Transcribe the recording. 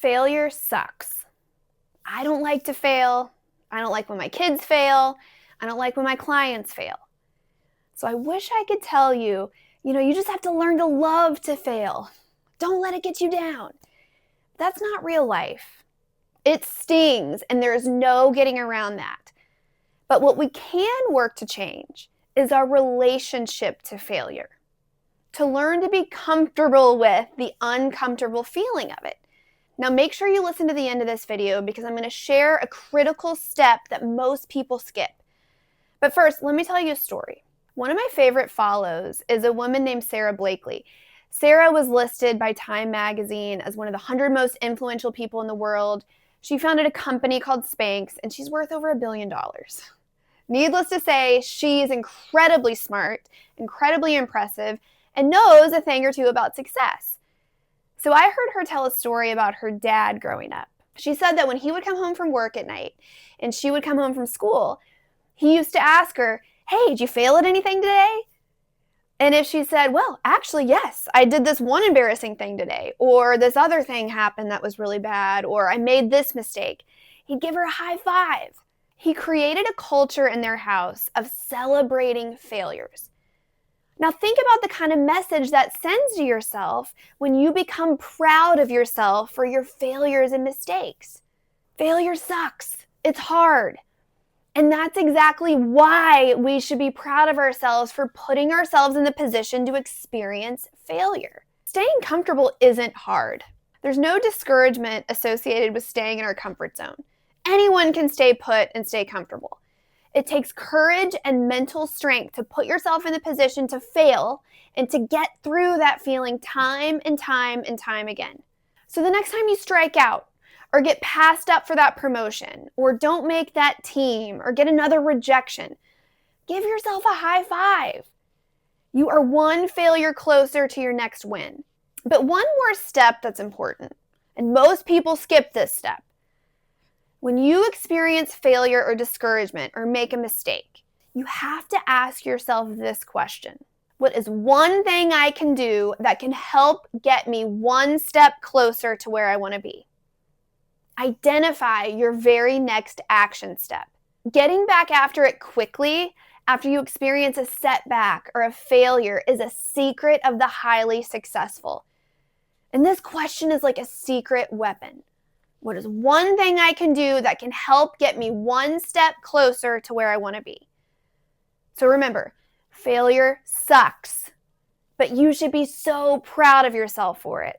Failure sucks. I don't like to fail. I don't like when my kids fail. I don't like when my clients fail. So I wish I could tell you, you just have to learn to love to fail. Don't let it get you down. That's not real life. It stings, and there is no getting around that. But what we can work to change is our relationship to failure. To learn to be comfortable with the uncomfortable feeling of it. Now make sure you listen to the end of this video because I'm going to share a critical step that most people skip. But first, let me tell you a story. One of my favorite follows is a woman named Sarah Blakely. Sarah was listed by Time magazine as one of the 100 most influential people in the world. She founded a company called Spanx, and she's worth over $1 billion. Needless to say, she is incredibly smart, incredibly impressive, and knows a thing or two about success. So I heard her tell a story about her dad growing up. She said that when he would come home from work at night and she would come home from school, he used to ask her, "Hey, did you fail at anything today?" And if she said, "Well, actually, yes, I did this one embarrassing thing today," or "this other thing happened that was really bad," or "I made this mistake," he'd give her a high five. He created a culture in their house of celebrating failures. Now think about the kind of message that sends to yourself when you become proud of yourself for your failures and mistakes. Failure sucks. It's hard. And that's exactly why we should be proud of ourselves for putting ourselves in the position to experience failure. Staying comfortable isn't hard. There's no discouragement associated with staying in our comfort zone. Anyone can stay put and stay comfortable. It takes courage and mental strength to put yourself in the position to fail and to get through that feeling time and time and time again. So the next time you strike out or get passed up for that promotion or don't make that team or get another rejection, give yourself a high five. You are one failure closer to your next win. But one more step that's important, and most people skip this step. When you experience failure or discouragement or make a mistake, you have to ask yourself this question. What is one thing I can do that can help get me one step closer to where I want to be? Identify your very next action step. Getting back after it quickly after you experience a setback or a failure is a secret of the highly successful. And this question is like a secret weapon. What is one thing I can do that can help get me one step closer to where I want to be? So remember, failure sucks, but you should be so proud of yourself for it.